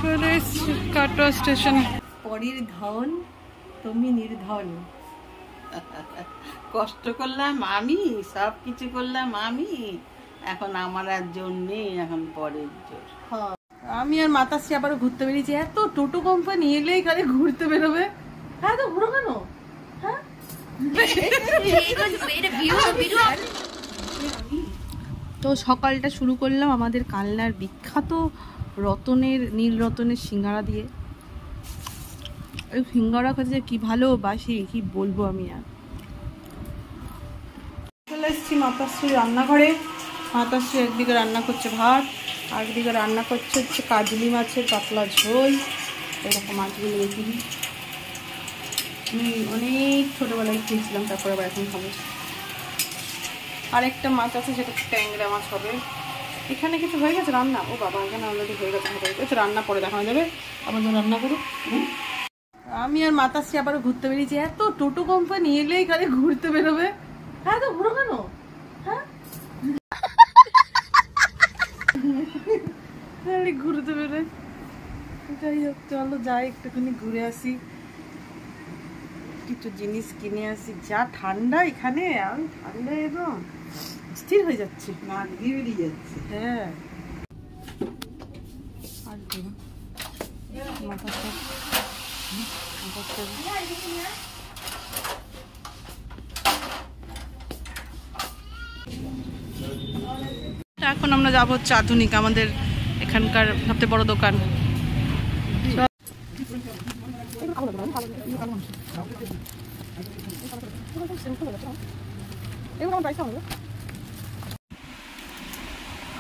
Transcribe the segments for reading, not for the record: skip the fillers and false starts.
চলে এসছি কাটোয়া স্টেশনে। পরীর ধন তুমি নির্ধন। কষ্ট করলাম আমি, সব কিছু করলাম আমি, এখন আমার আর জোর নেই, এখন পরের জোর। আমি আর মাতাশ্রী আবারও ঘুরতে বেরিয়েছি। এত টোটো কোম্পানি এলেই খালি ঘুরতে বেরোবে। হ্যাঁ তো ঘুরো কেন? হ্যাঁ তো সকালটা শুরু করলাম আমাদের কালনার বিখ্যাত নীল রতনের সিঙ্গারা দিয়ে। ওই সিঙ্গারা খেতে কি ভালোবাসি, কি বলবো আমি। আর চলে এসেছি মাতাশ্রী রান্নাঘরে। মাতাশ্রী একদিকে রান্না করছে ভাত, আর একদিকে রান্না করছে হচ্ছে কাজলি মাছের পাতলা ঝোল। এরকম মাছগুলো দেখি আমি অনেক ছোটোবেলায় খেয়েছিলাম, তারপরে আবার এখন খাবো। আরেকটা মাছ আছে, সেটা ট্যাংরা মাছ হবে। এখানে কিছু হয়ে গেছে রান্না? ও বাবা, এখানে অলরেডি হয়ে গেছে রান্না, পরে দেখানো যাবে। আবার রান্না করুক। আমি আর মাতাশ্রী আবারও ঘুরতে বেরিয়েছি। এত টোটো কোম্পানি এলেই খালি ঘুরতে বেরোবে। হ্যাঁ তো ঘুরো কেন? হ্যাঁ ঘুরতে বেরোয়। যাই হোক, চলো যাই একটুখানি ঘুরে আসি, কিছু জিনিস কিনে আসি। যা ঠান্ডা এখানে, আমি ঠান্ডা একদম স্থির হয়ে যাচ্ছে, নাক দিয়ে বেরিয়ে যাচ্ছে। হ্যাঁ এখন আমরা যাবো হচ্ছে আধুনিক, আমাদের এখানকার সবচেয়ে বড় দোকান।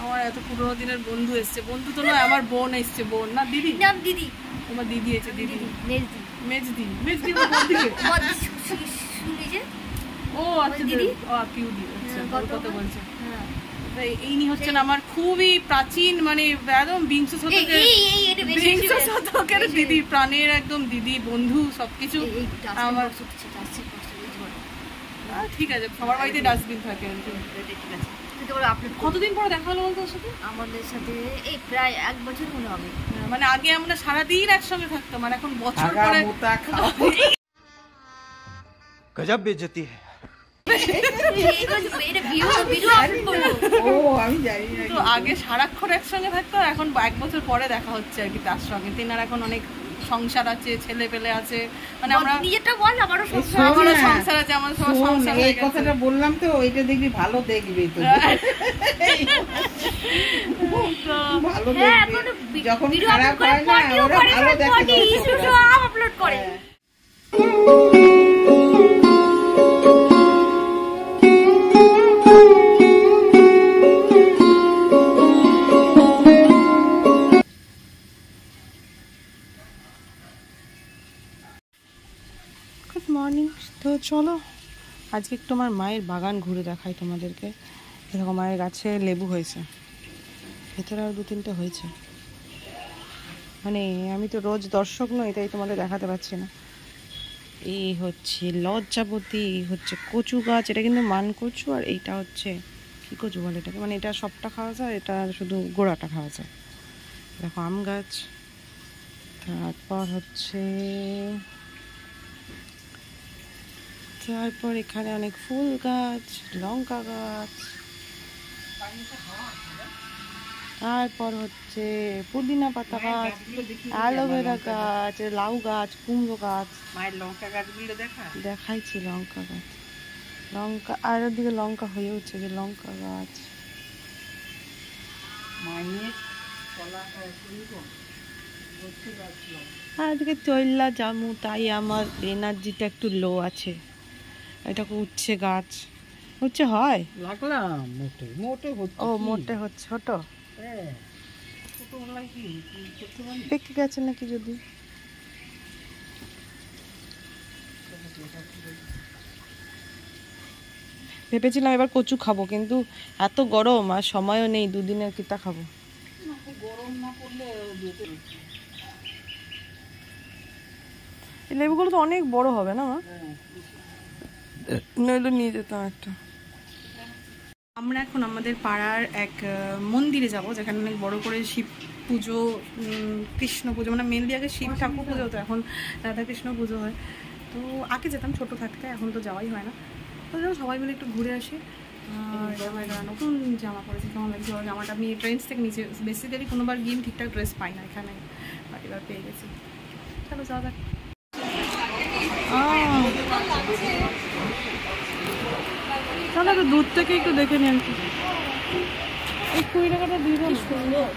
আমার এত পুরোনো দিনের বন্ধু এসছে, বন্ধু তো নয়, আমার বোন এসছে। বোন না দিদি? দিদি, তোমার দিদি এসছে। দিদি মেজদি, মেজদি ও আচ্ছা দিদি, ও পিউদি, আচ্ছা কত বলছে। ইনি হচ্ছেন আমার খুবই প্রাচীন, মানে একদম বিংশ শতকের দিদি, প্রাণের একদম দিদি, বন্ধু, সবকিছু আমার। ঠিক আছে, সবার বাড়িতে ডাস্টবিন থাকে। কতদিন পরে দেখা হলো বলতো ওর সাথে? আমাদের সাথে এই প্রায় 1 বছর মনে হবে। মানে আগে আমরা সারাদিন একসঙ্গে থাকতাম, আর এখন বছর পরে गजब बेइज्जती है। তো আগে সারাক্ষণ একসঙ্গে থাকতো, এখন 1 বছর পরে দেখা হচ্ছে আর কি তার সঙ্গে। তিনার এখন অনেক সংসার আছে, ছেলে পেলে আছে, মানে আমরা নিজেটা বল, আমারও সংসার আছে, আমার সবার সংসার। এই কথাটা বললাম তো, ওইটা দেখবি ভালো দেখবি তো, ভালো দেখবি। যখন খারাপ হয় না, ওরা ভালো দেখে, আপলোড করে। Good morning. তো চলো আজকে একটু আমার মায়ের বাগান ঘুরে দেখাই তোমাদেরকে। এরকম মায়ের গাছে লেবু হয়েছে, ভেতরে আরও 2-3টে হয়েছে। মানে আমি তো রোজ দর্শক নই, তাই তোমাদের দেখাতে পারছি না। এই হচ্ছে লজ্জাবতী, এই হচ্ছে কচু গাছ, এটা কিন্তু মান কচু। আর এইটা হচ্ছে কী কচু বলে এটাকে, মানে এটা সবটা খাওয়া যায়, এটা শুধু গোড়াটা খাওয়া যায়। দেখো আম গাছ, তারপর এখানে অনেক ফুল গাছ, লঙ্কা গাছ, তারপর হচ্ছে পুদিনা পাতা গাছ, অ্যালোভেরা গাছ, লাউ গাছ, কুমড়ো গাছ। মায়ের লঙ্কা গাছগুলো দেখাইছি লঙ্কা গাছ, লঙ্কা, আর ওদিকে লঙ্কা হয়ে উঠছে, যে লঙ্কা গাছ। আর এদিকে চল্লা জামু, তাই আমার এনার্জিটা একটু লো আছে। এটা উচ্ছে গাছ, উচ্ছে হয় লাগলাম, মোটে মোটে হচ্ছে। ও মোটে হচ্ছে, ছোট পেকে গেছে নাকি যদি। ভেবেছিলাম এবার কচু খাবো, কিন্তু এত গরম আর সময়ও নেই, 2 দিনের কিতা খাবো। এই লেবুগুলো তো অনেক বড় হবে না মা? নইলে নিয়ে যেতাম একটা। আমরা এখন আমাদের পাড়ার এক মন্দিরে যাব, যেখানে অনেক বড় করে শিব পুজো, কৃষ্ণ পুজো, মানে মেনলি আগে শিব ঠাকুর পুজো হতো, এখন রাধাকৃষ্ণ পুজো হয়। তো আগে যেতাম ছোট থাকতে, এখন তো যাওয়াই হয় না। তো সবাই মিলে একটু ঘুরে আসি। আর নতুন জামা পরেছি, কেমন লাগছে জামাটা। আমি ট্রেন্ডস থেকে নিচে বেসিক্যালি কোনোবার গিয়ে ঠিকঠাক ড্রেস পাই না, এখানে এবার পেয়ে গেছি। চলো যাওয়া যাক। তাহলে একটু দূর থেকে একটু দেখে নিন। এই 20 টাকাটা দিয়ে দাও। সুন্দর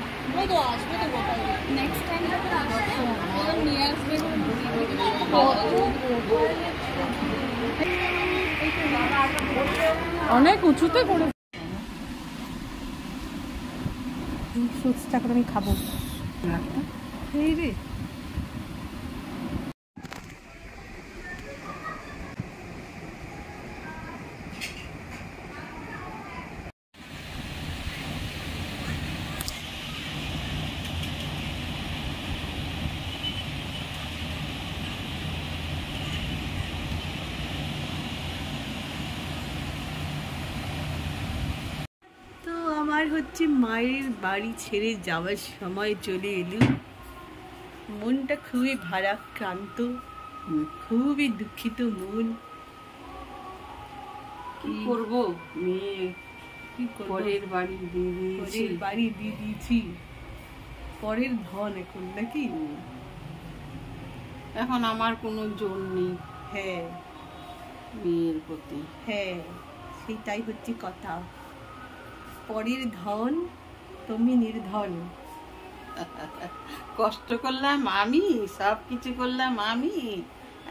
অনেক উঁচুতে করে ফ্রুটস টাকা আমি খাবো। এই রে আমার হচ্ছে মায়ের বাড়ি ছেড়ে যাওয়ার সময় চলে এলো। মনটা খুবই ভারাক্রান্ত, খুবই দুঃখিত মন। কি করবো, মেয়ে কি করবো? পরের বাড়ি দিয়ে দিয়েছি। পরের বাড়ি দিয়ে দিয়েছি, পরের ধন এখন নাকি। এখন আমার কোনো জোর নেই হ্যাঁ মেয়ের প্রতি। হ্যাঁ, সেটাই হচ্ছে কথা। পরের ধন, তুমি নির্ধন। কষ্ট করলাম আমি, সব কিছু করলাম আমি,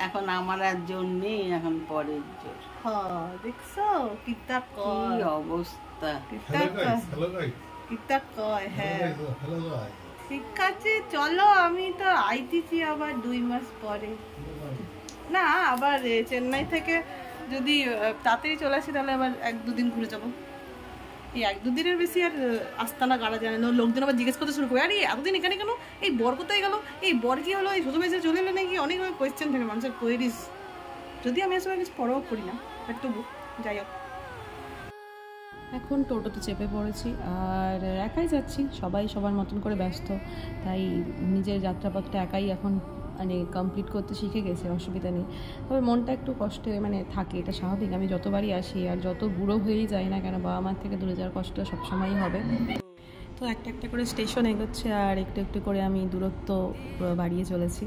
এখন আমার আর জোর নেই, এখন পরের জোর। হ্যাঁ দেখছো কিতা কি কয়, অবস্থা। কিতা Hello কয়, guys, hello guys. কিতা কয়। হ্যাঁ Hello guys. ঠিক আছে, চলো আমি তো আইতেছি আবার 2 মাস পরে। না আবার চেন্নাই থেকে যদি তাড়াতাড়ি চলে আসি তাহলে আবার 1-2 দিন ঘুরে যাবো। এই 1-2 দিনের বেশি আর আস্তানা গাড়া যায় না। লোকজন আবার জিজ্ঞেস করতে শুরু করে, আরে এতদিন এখানে কেন, এই বর কোথায় গেল, এই বর কি হলো, এই শ্বশুর বাড়ি চলে এলো নাকি, অনেক কোয়েশ্চেন থাকে মানুষের কোয়েরিজ। যদি আমি আসলে কিছু পরোয়া করি না, বাট তবু যাই হোক। এখন টোটোতে চেপে পড়েছি আর একাই যাচ্ছি, সবাই সবার মতন করে ব্যস্ত, তাই নিজের যাত্রাপথটা একাই এখন মানে কমপ্লিট করতে শিখে গেছে, অসুবিধা নেই। তবে মনটা একটু কষ্টে মানে থাকে, এটা স্বাভাবিক। আমি যতবারই আসি আর যত বুড়ো হয়েই যাই না কেন, বাবা মার থেকে দূরে যাওয়ার কষ্ট সবসময়ই হবে। তো একটা একটা করে স্টেশন এগোচ্ছে আর একটু একটু করে আমি দূরত্ব বাড়িয়ে চলেছি।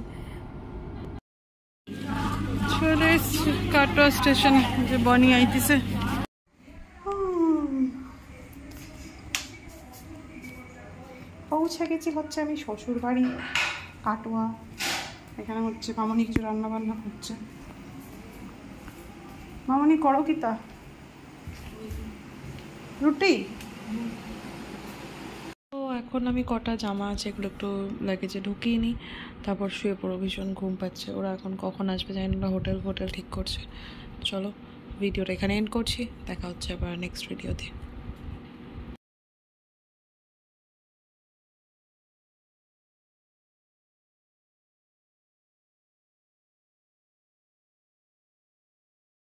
চলে এসছি কাটোয়া স্টেশনে, যে বনি আইতেছে। পৌঁছে গেছি হচ্ছে আমি শ্বশুর বাড়ি কাটোয়া। এখানে হচ্ছে মামনি কিছু রান্না বান্না করছে। মামনি করো কি তা, রুটি? তো এখন আমি কটা জামা আছে এগুলো একটু লাগেজে ঢুকিয়ে নিই, তারপর শুয়ে পড়ো। ভীষণ ঘুম পাচ্ছে। ওরা এখন কখন আসবে জানি না, হোটেল ঠিক করছে। চলো ভিডিওটা এখানে এন্ড করছি, দেখা হচ্ছে আবার নেক্সট ভিডিওতে।